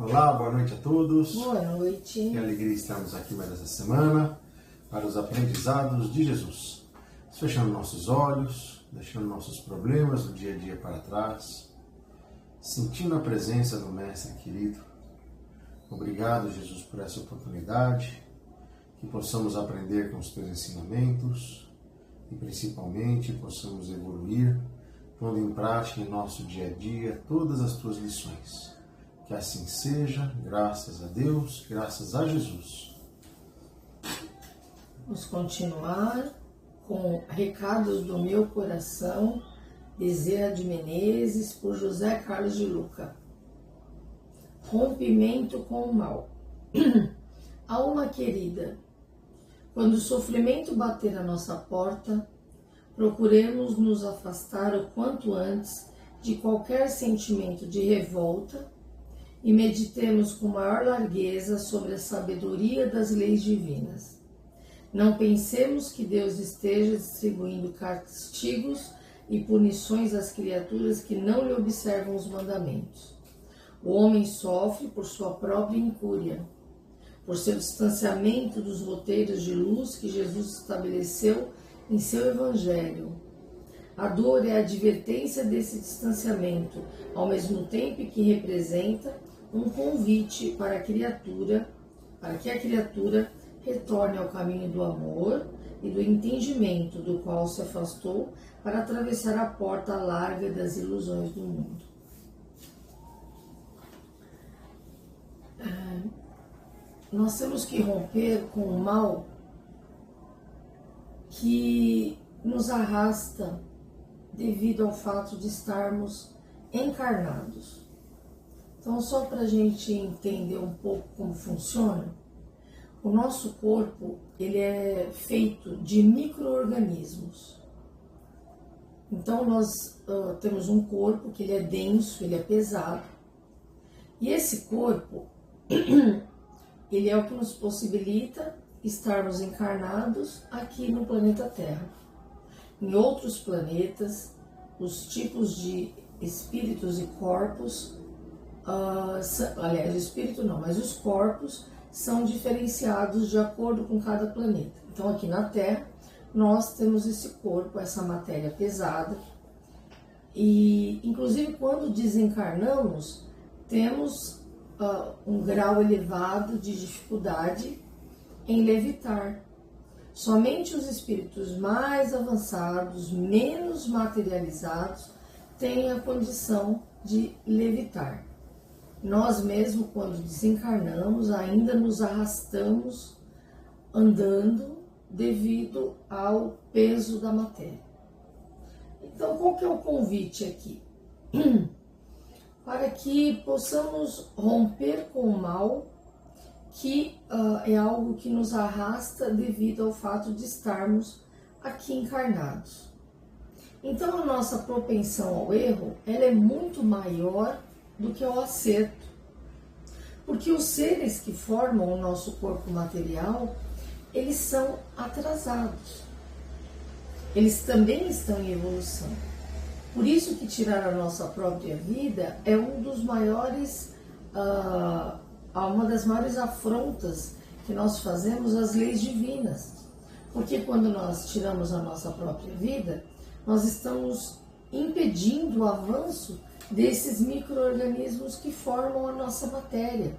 Olá, boa noite a todos. Boa noite. Que alegria estarmos aqui mais essa semana para os aprendizados de Jesus. Fechando nossos olhos, deixando nossos problemas do dia a dia para trás, sentindo a presença do Mestre querido. Obrigado, Jesus, por essa oportunidade, que possamos aprender com os teus ensinamentos e principalmente possamos evoluir, pondo em prática em nosso dia a dia todas as tuas lições. Que assim seja, graças a Deus, graças a Jesus. Vamos continuar com Recados do Meu Coração, Bezerra de Menezes, por José Carlos de Luca. Rompimento com o mal. Alma querida, quando o sofrimento bater à nossa porta, procuremos nos afastar o quanto antes de qualquer sentimento de revolta e meditemos com maior largueza sobre a sabedoria das leis divinas. Não pensemos que Deus esteja distribuindo castigos e punições às criaturas que não lhe observam os mandamentos. O homem sofre por sua própria incúria, por seu distanciamento dos roteiros de luz que Jesus estabeleceu em seu Evangelho. A dor é a advertência desse distanciamento, ao mesmo tempo que representa um convite para que a criatura retorne ao caminho do amor e do entendimento do qual se afastou para atravessar a porta larga das ilusões do mundo. Nós temos que romper com o mal que nos arrasta devido ao fato de estarmos encarnados. Então, só para a gente entender um pouco como funciona, o nosso corpo ele é feito de micro-organismos. Então, nós temos um corpo que ele é denso, ele é pesado. E esse corpo, ele é o que nos possibilita estarmos encarnados aqui no planeta Terra. Em outros planetas, os tipos de espíritos e corpos, espírito não, mas os corpos são diferenciados de acordo com cada planeta. Então aqui na Terra, nós temos esse corpo, essa matéria pesada, e inclusive quando desencarnamos, temos um grau elevado de dificuldade em levitar. Somente os espíritos mais avançados, menos materializados, têm a condição de levitar. Nós mesmo, quando desencarnamos, ainda nos arrastamos andando devido ao peso da matéria. Então, qual que é o convite aqui? Para que possamos romper com o mal, que é algo que nos arrasta devido ao fato de estarmos aqui encarnados. Então, a nossa propensão ao erro, ela é muito maior do que ao acerto. Porque os seres que formam o nosso corpo material, eles são atrasados. Eles também estão em evolução. Por isso que tirar a nossa própria vida é uma das maiores afrontas que nós fazemos às leis divinas. Porque quando nós tiramos a nossa própria vida, nós estamos impedindo o avanço desses micro-organismos que formam a nossa matéria,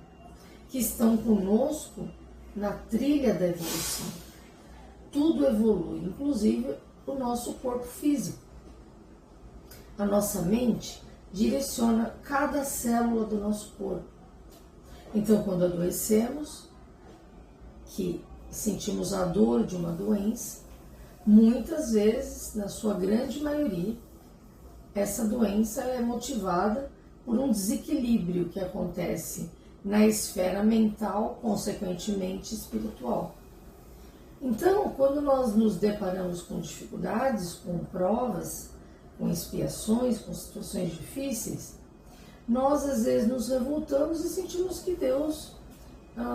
que estão conosco na trilha da evolução. Tudo evolui, inclusive o nosso corpo físico. A nossa mente direciona cada célula do nosso corpo. Então, quando adoecemos, que sentimos a dor de uma doença, muitas vezes, na sua grande maioria, essa doença é motivada por um desequilíbrio que acontece na esfera mental, consequentemente espiritual. Então, quando nós nos deparamos com dificuldades, com provas, com expiações, com situações difíceis, nós às vezes nos revoltamos e sentimos que Deus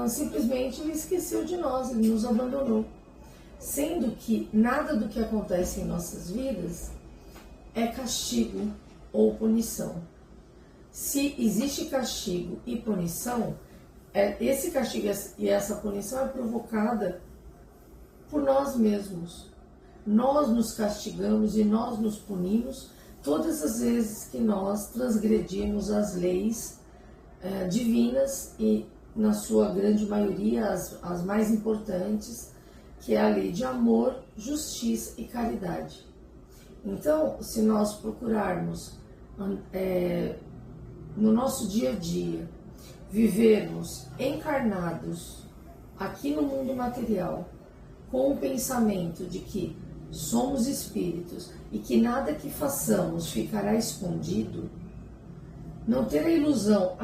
simplesmente ele esqueceu de nós, ele nos abandonou. Sendo que nada do que acontece em nossas vidas é castigo ou punição. Se existe castigo e punição, esse castigo e essa punição é provocada por nós mesmos. Nós nos castigamos e nós nos punimos todas as vezes que nós transgredimos as leis divinas e, na sua grande maioria, as mais importantes, que é a lei de amor, justiça e caridade. Então, se nós procurarmos no nosso dia a dia vivermos encarnados aqui no mundo material com o pensamento de que somos espíritos e que nada que façamos ficará escondido, não ter a ilusão,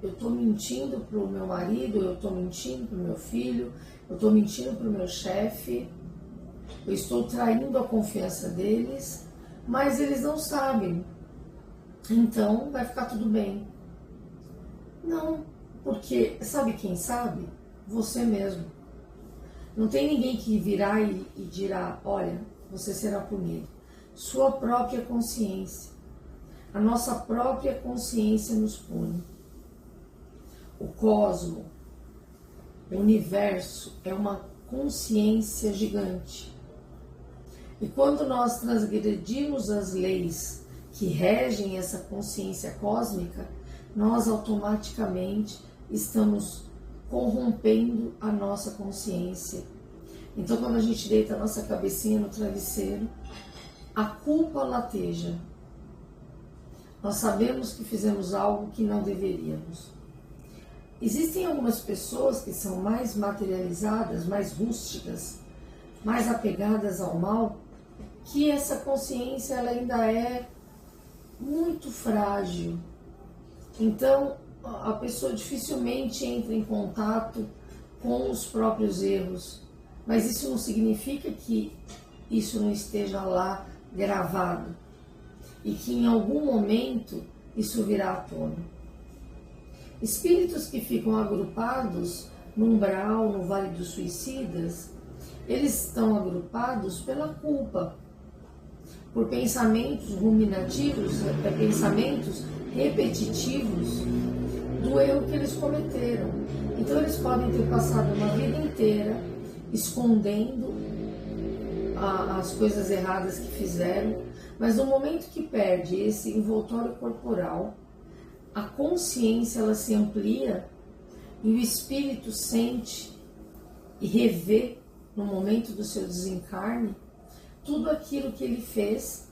eu estou mentindo para o meu marido, eu estou mentindo para o meu filho, eu estou mentindo para o meu chefe, eu estou traindo a confiança deles, mas eles não sabem, então vai ficar tudo bem. Não, porque sabe quem sabe? Você mesmo. Não tem ninguém que virá e dirá, olha, você será punido. Sua própria consciência. A nossa própria consciência nos pune. O cosmo, o universo, é uma consciência gigante. E quando nós transgredimos as leis que regem essa consciência cósmica, nós automaticamente estamos corrompendo a nossa consciência. Então, quando a gente deita a nossa cabecinha no travesseiro, a culpa lateja. Nós sabemos que fizemos algo que não deveríamos. Existem algumas pessoas que são mais materializadas, mais rústicas, mais apegadas ao mal, que essa consciência ela ainda é muito frágil. Então, a pessoa dificilmente entra em contato com os próprios erros, mas isso não significa que isso não esteja lá gravado e que em algum momento isso virá à tona. Espíritos que ficam agrupados no umbral, no Vale dos Suicidas, eles estão agrupados pela culpa, por pensamentos ruminativos, pensamentos repetitivos do erro que eles cometeram. Então eles podem ter passado uma vida inteira escondendo as coisas erradas que fizeram, mas no momento que perde esse envoltório corporal, a consciência ela se amplia e o espírito sente e revê no momento do seu desencarne tudo aquilo que ele fez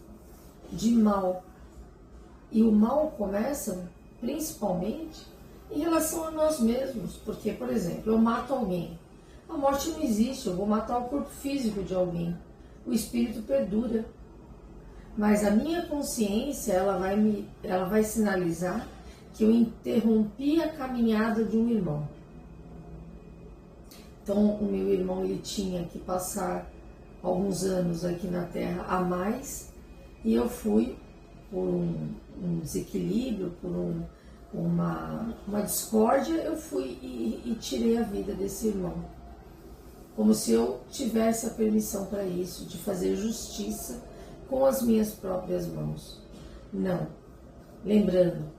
de mal. E o mal começa principalmente em relação a nós mesmos, porque, por exemplo, eu mato alguém, a morte não existe, eu vou matar o corpo físico de alguém, o espírito perdura, mas a minha consciência ela vai sinalizar que eu interrompi a caminhada de um irmão. Então, o meu irmão ele tinha que passar alguns anos aqui na Terra a mais, e eu fui por um desequilíbrio, por uma discórdia, eu fui e tirei a vida desse irmão. Como se eu tivesse a permissão para isso, de fazer justiça com as minhas próprias mãos. Não. Lembrando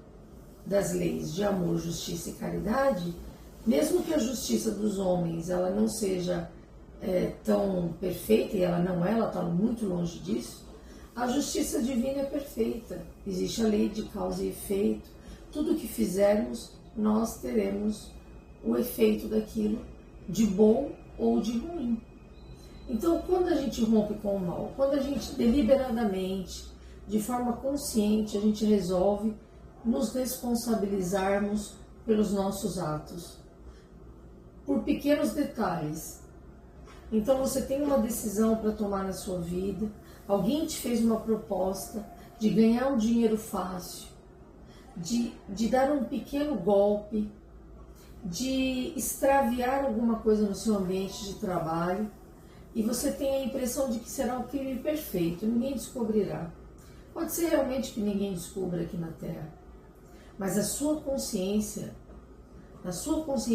das leis de amor, justiça e caridade, mesmo que a justiça dos homens ela não seja tão perfeita, e ela não é, ela está muito longe disso, a justiça divina é perfeita. Existe a lei de causa e efeito. Tudo que fizermos, nós teremos o efeito daquilo de bom ou de ruim. Então, quando a gente rompe com o mal, quando a gente deliberadamente, de forma consciente, a gente resolve nos responsabilizarmos pelos nossos atos, por pequenos detalhes. Então, você tem uma decisão para tomar na sua vida, alguém te fez uma proposta de ganhar um dinheiro fácil, de dar um pequeno golpe, de extraviar alguma coisa no seu ambiente de trabalho, e você tem a impressão de que será um crime perfeito, ninguém descobrirá. Pode ser realmente que ninguém descubra aqui na Terra, mas na sua consciência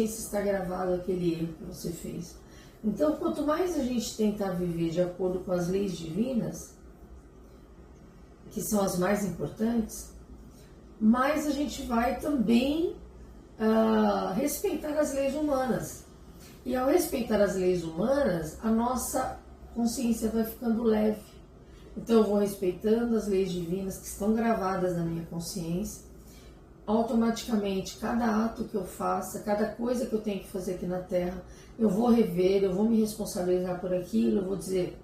está gravado aquele erro que você fez. Então, quanto mais a gente tentar viver de acordo com as leis divinas, que são as mais importantes, mais a gente vai também respeitar as leis humanas. E ao respeitar as leis humanas, a nossa consciência vai ficando leve. Então eu vou respeitando as leis divinas que estão gravadas na minha consciência. Automaticamente, cada ato que eu faça, cada coisa que eu tenho que fazer aqui na Terra, eu vou rever, eu vou me responsabilizar por aquilo, eu vou dizer,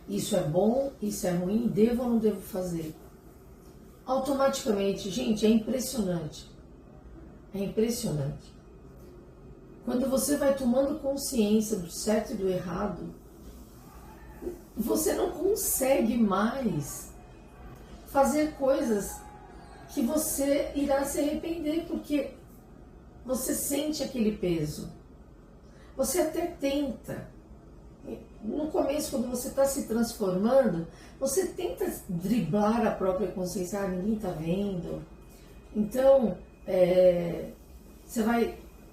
isso é bom, isso é ruim, devo ou não devo fazer? Automaticamente, gente, é impressionante. É impressionante. Quando você vai tomando consciência do certo e do errado, você não consegue mais fazer coisas que você irá se arrepender, porque você sente aquele peso. Você até tenta. No começo, quando você está se transformando, você tenta driblar a própria consciência. Ah, ninguém está vendo. Então,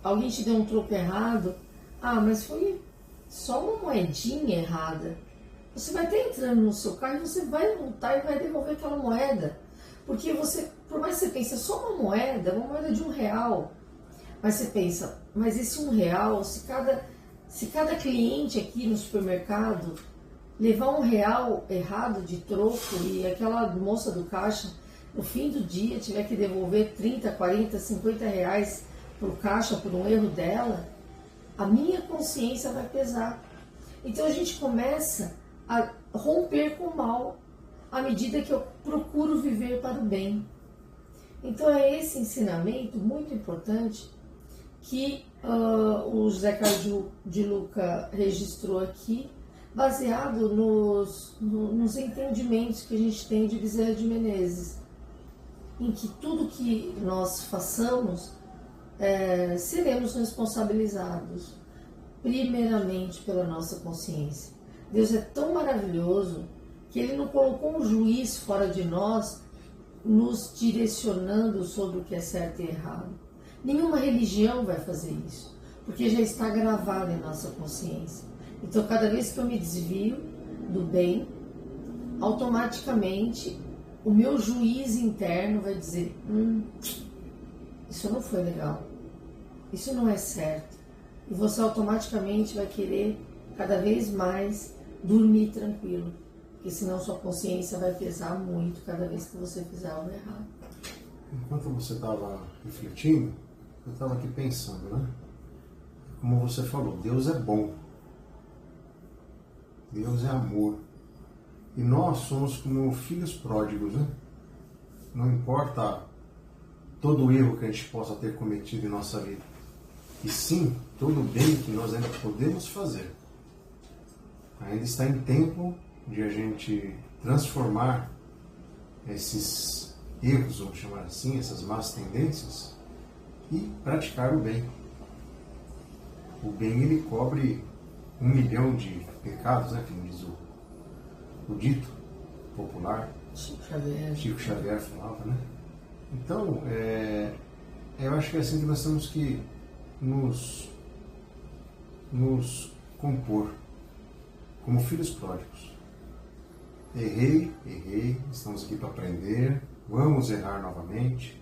alguém te deu um troco errado. Ah, mas foi só uma moedinha errada. Você vai estar entrando no seu carro e você vai voltar e vai devolver aquela moeda. Porque você, por mais que você pense, é só uma moeda de R$1. Mas você pensa, mas esse R$1, se cada cliente aqui no supermercado levar R$1 errado de troco e aquela moça do caixa, no fim do dia, tiver que devolver 30, 40, 50 reais pro caixa por um erro dela, a minha consciência vai pesar. Então a gente começa a romper com o mal à medida que eu procuro viver para o bem. Então é esse ensinamento muito importante que o José Carlos de Luca registrou aqui, baseado nos entendimentos que a gente tem de Bezerra de Menezes, em que tudo que nós façamos seremos responsabilizados primeiramente pela nossa consciência. Deus é tão maravilhoso que Ele não colocou um juiz fora de nós nos direcionando sobre o que é certo e errado. Nenhuma religião vai fazer isso, porque já está gravado em nossa consciência. Então, cada vez que eu me desvio do bem, automaticamente o meu juiz interno vai dizer, isso não foi legal, isso não é certo. E você automaticamente vai querer cada vez mais dormir tranquilo, porque senão sua consciência vai pesar muito cada vez que você fizer algo errado. Enquanto você estava refletindo, eu estava aqui pensando, né? Como você falou, Deus é bom. Deus é amor. E nós somos como filhos pródigos, né? Não importa todo o erro que a gente possa ter cometido em nossa vida, e sim todo o bem que nós ainda podemos fazer. Ainda está em tempo de a gente transformar esses erros, vamos chamar assim, essas más tendências, e praticar o bem. O bem, ele cobre 1 milhão de pecados, né, como diz o dito popular. Chico Xavier falava, né? Então, eu acho que é assim que nós temos que nos compor como filhos pródigos. Errei, estamos aqui para aprender, vamos errar novamente,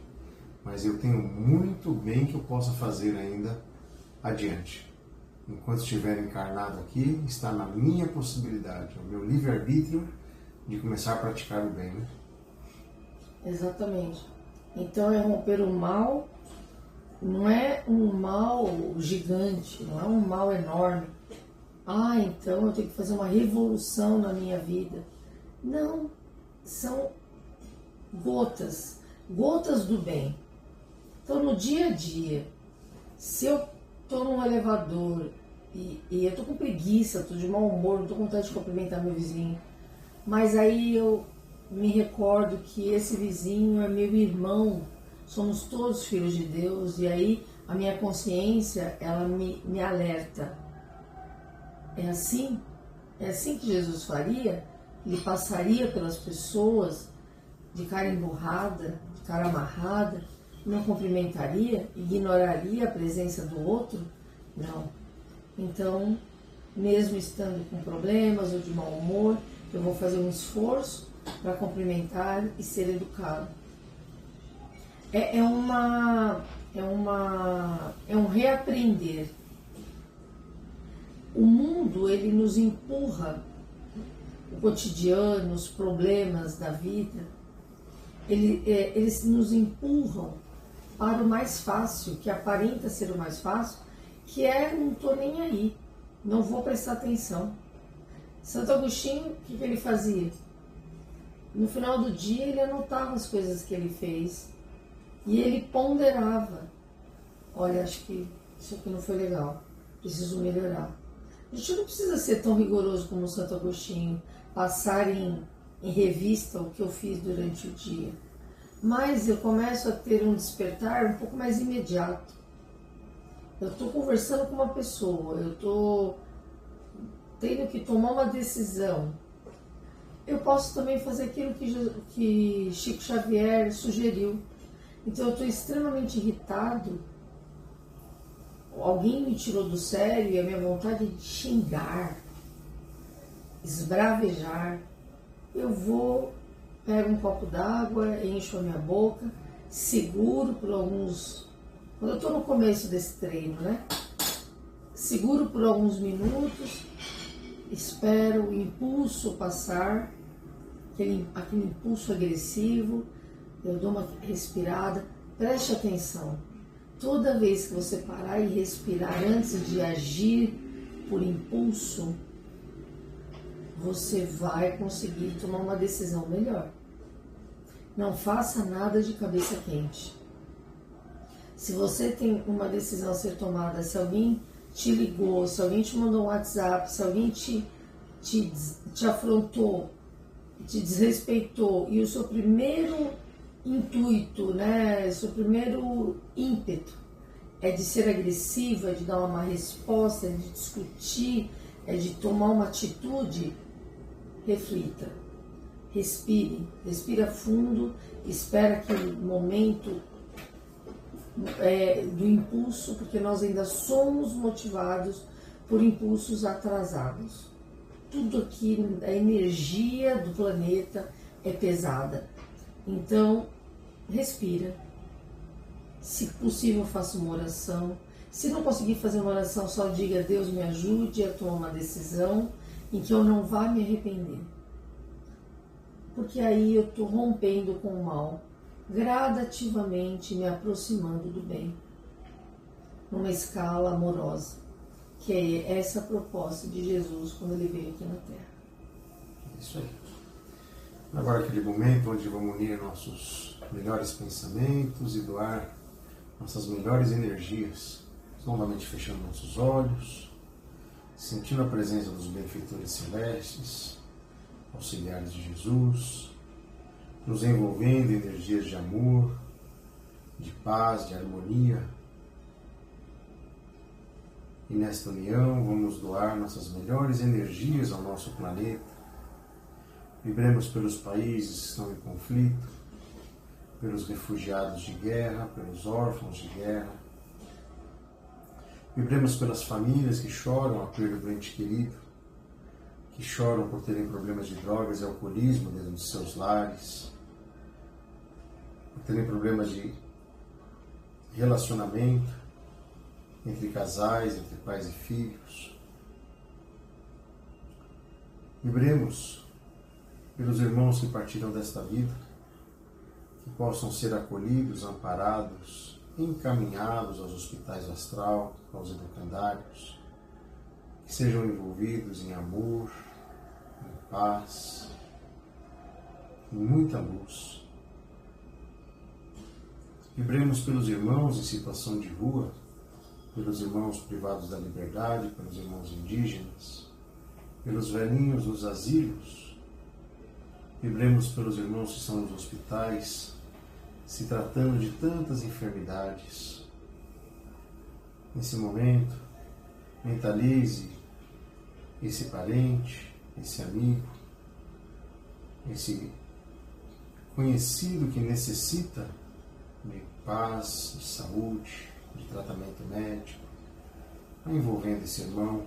mas eu tenho muito bem que eu possa fazer ainda adiante. Enquanto estiver encarnado aqui, está na minha possibilidade, é o meu livre-arbítrio de começar a praticar o bem. Né? Exatamente. Então é romper o mal, não é um mal gigante, não é um mal enorme. Então eu tenho que fazer uma revolução na minha vida. Não, são gotas do bem. Então no dia a dia, se eu estou num elevador e eu estou com preguiça, estou de mau humor, não estou com vontade de cumprimentar meu vizinho, mas aí eu me recordo que esse vizinho é meu irmão, somos todos filhos de Deus, e aí a minha consciência, ela me alerta. É assim que Jesus faria? Ele passaria pelas pessoas de cara emburrada, de cara amarrada, não cumprimentaria, ignoraria a presença do outro? Não. Então, mesmo estando com problemas ou de mau humor, eu vou fazer um esforço para cumprimentar e ser educado. é um reaprender. O mundo, ele nos empurra, o cotidiano, os problemas da vida, eles nos empurram para o mais fácil, que aparenta ser o mais fácil, que é não estou nem aí, não vou prestar atenção. Santo Agostinho, o que ele fazia? No final do dia ele anotava as coisas que ele fez e ele ponderava. Olha, acho que isso aqui não foi legal, preciso melhorar. A gente não precisa ser tão rigoroso como o Santo Agostinho, passar em revista o que eu fiz durante o dia. Mas eu começo a ter um despertar um pouco mais imediato. Eu estou conversando com uma pessoa, eu estou tendo que tomar uma decisão. Eu posso também fazer aquilo que Chico Xavier sugeriu. Então eu estou extremamente irritado, alguém me tirou do sério e a minha vontade é de xingar, esbravejar. Eu vou, pego um copo d'água, encho a minha boca, seguro por alguns... Quando eu estou no começo desse treino, né? Seguro por alguns minutos, espero o impulso passar, aquele impulso agressivo, eu dou uma respirada, preste atenção. Toda vez que você parar e respirar antes de agir por impulso, você vai conseguir tomar uma decisão melhor. Não faça nada de cabeça quente. Se você tem uma decisão a ser tomada, se alguém te ligou, se alguém te mandou um WhatsApp, se alguém te afrontou, te desrespeitou, e o seu primeiro intuito, né, seu primeiro ímpeto é de ser agressivo, é de dar uma má resposta, é de discutir, é de tomar uma atitude, reflita, respira fundo, espera aquele momento do impulso, porque nós ainda somos motivados por impulsos atrasados. Tudo aqui, a energia do planeta é pesada. Então, respira. Se possível, faça uma oração. Se não conseguir fazer uma oração, só diga: Deus me ajude a tomar uma decisão em que eu não vá me arrepender. Porque aí eu estou rompendo com o mal, gradativamente me aproximando do bem, numa escala amorosa, que é essa a proposta de Jesus quando ele veio aqui na Terra. Isso aí. Agora aquele momento onde vamos unir nossos melhores pensamentos e doar nossas melhores energias, novamente fechando nossos olhos, sentindo a presença dos benfeitores celestes, auxiliares de Jesus, nos envolvendo em energias de amor, de paz, de harmonia. E nesta união vamos doar nossas melhores energias ao nosso planeta. Vibremos pelos países que estão em conflito, pelos refugiados de guerra, pelos órfãos de guerra. Vibremos pelas famílias que choram a perda do ente querido, que choram por terem problemas de drogas e alcoolismo dentro de seus lares, por terem problemas de relacionamento entre casais, entre pais e filhos. Vibremos pelos irmãos que partiram desta vida, que possam ser acolhidos, amparados, encaminhados aos hospitais astral, aos educandários, que sejam envolvidos em amor, em paz, em muita luz. Vibremos pelos irmãos em situação de rua, pelos irmãos privados da liberdade, pelos irmãos indígenas, pelos velhinhos dos asilos. Vibremos pelos irmãos que estão nos hospitais, se tratando de tantas enfermidades. Nesse momento, mentalize esse parente, esse amigo, esse conhecido que necessita de paz, de saúde, de tratamento médico, envolvendo esse irmão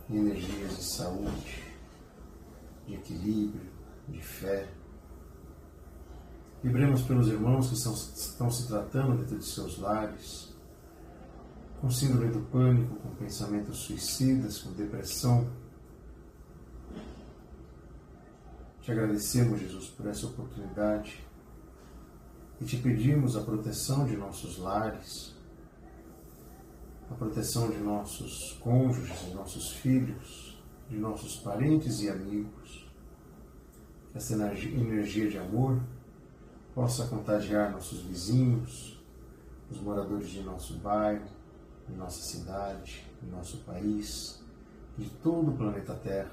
em energias de saúde, de equilíbrio, de fé. Vibremos pelos irmãos que estão se tratando dentro de seus lares, com síndrome do pânico, com pensamentos suicidas, com depressão. Te agradecemos, Jesus, por essa oportunidade e te pedimos a proteção de nossos lares, a proteção de nossos cônjuges, de nossos filhos, de nossos parentes e amigos. Que essa energia de amor possa contagiar nossos vizinhos, os moradores de nosso bairro, de nossa cidade, de nosso país, de todo o planeta Terra.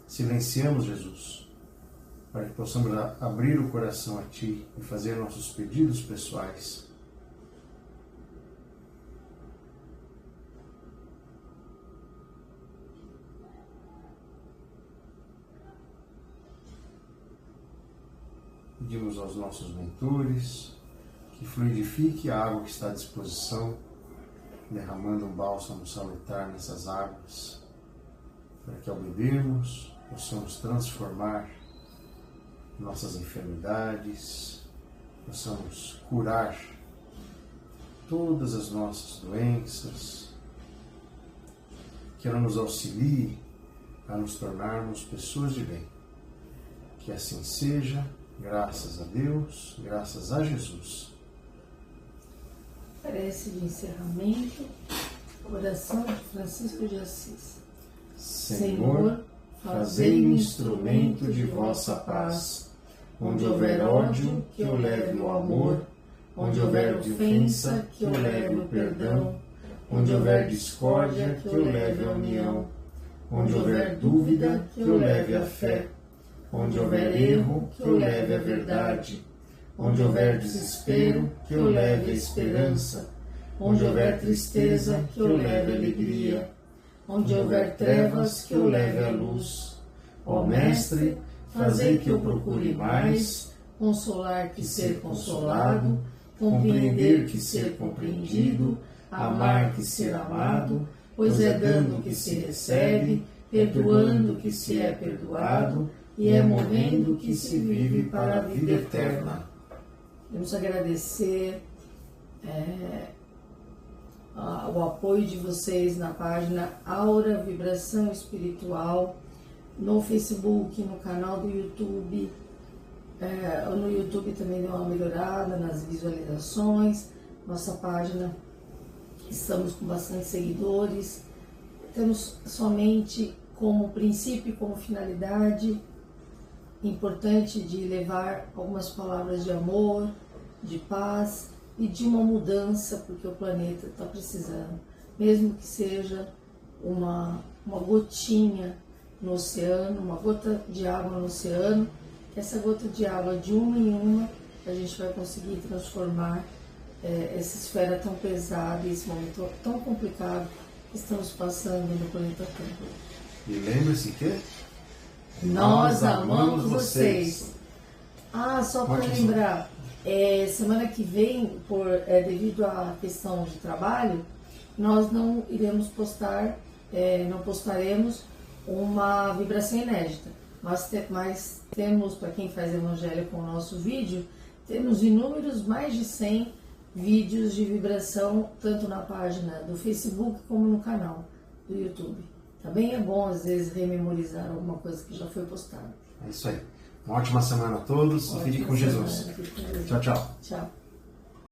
Silenciamos, Jesus, para que possamos abrir o coração a Ti e fazer nossos pedidos pessoais. Pedimos aos nossos mentores que fluidifique a água que está à disposição, derramando um bálsamo salutar nessas águas, para que ao bebermos possamos transformar nossas enfermidades, possamos curar todas as nossas doenças, que ela nos auxilie a nos tornarmos pessoas de bem. Que assim seja, graças a Deus, graças a Jesus. Prece de encerramento, oração de Francisco de Assis. Senhor, fazei-me instrumento de vossa paz. Onde houver ódio, que eu leve o amor. Onde houver ofensa, que eu leve o perdão. Onde houver discórdia, que eu leve a união. Onde houver dúvida, que eu leve a fé. Onde houver erro, que eu leve a verdade. Onde houver desespero, que eu leve a esperança. Onde houver tristeza, que eu leve a alegria. Onde houver trevas, que eu leve a luz. Ó Mestre, fazei que eu procure mais consolar que ser consolado, compreender que ser compreendido, amar que ser amado, pois é dando que se recebe, perdoando que se é perdoado, e é morrendo que se vive para a vida eterna. Vamos agradecer o apoio de vocês na página Aura Vibração Espiritual, no Facebook, no canal do YouTube. No YouTube também deu uma melhorada nas visualizações. Nossa página, estamos com bastante seguidores. Temos somente como princípio e como finalidade importante de levar algumas palavras de amor, de paz e de uma mudança, porque o planeta está precisando, mesmo que seja uma gotinha no oceano, uma gota de água no oceano. Essa gota de água, de uma em uma, a gente vai conseguir transformar essa esfera tão pesada, esse momento tão complicado que estamos passando no planeta Terra. E lembre-se que nós amamos vocês. Só para lembrar, semana que vem, devido à questão de trabalho, nós não iremos postar, não postaremos uma vibração inédita. Mas temos, para quem faz evangelho com o nosso vídeo, temos inúmeros, mais de 100 vídeos de vibração, tanto na página do Facebook como no canal do YouTube. Também é bom, às vezes, rememorizar alguma coisa que já foi postada. É isso aí. Uma ótima semana a todos e fiquem com Jesus. Tchau, tchau. Tchau.